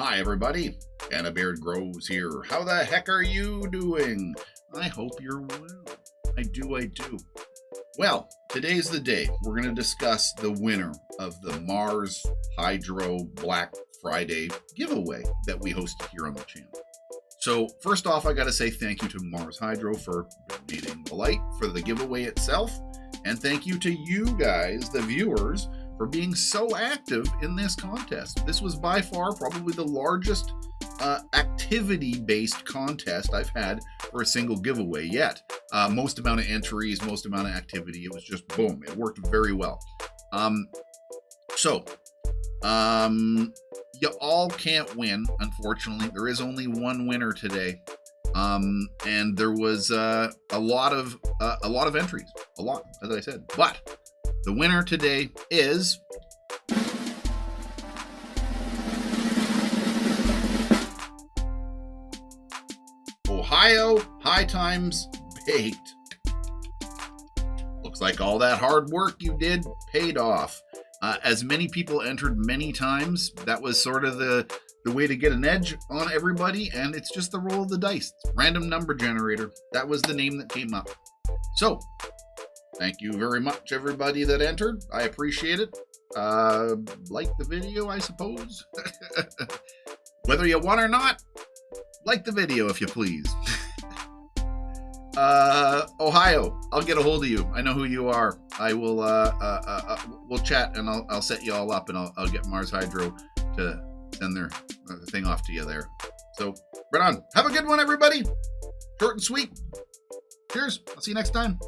Hi everybody, CANNABEARD Grows here. How the heck are you doing? I hope you're well. I do. Well, today's the day. We're going to discuss the winner of the Marsfriday Black Friday giveaway that we hosted here on the channel. So first off, I got to say thank you to Marsfriday for donating the light for the giveaway itself. And thank you to you guys, the viewers, for being so active in this contest. This was by far probably the largest activity-based contest I've had for a single giveaway yet. Most amount of entries, most amount of activity. It was just boom. It worked very well. You all can't win, unfortunately. There is only one winner today. And there was a lot of entries, as I said. But the winner today is Ohio High Times Baked. Looks like all that hard work you did paid off. As many people entered many times, that was sort of the way to get an edge on everybody, and it's just the roll of the dice. Random number generator. That was the name that came up. So, thank you very much, everybody that entered. I appreciate it. Like the video, I suppose. Whether you won or not, like the video if you please. Ohio, I'll get a hold of you. I know who you are. I will, we'll chat and I'll set you all up and I'll get Marsfriday to send their thing off to you there. So, right on. Have a good one, everybody. Short and sweet. Cheers. I'll see you next time.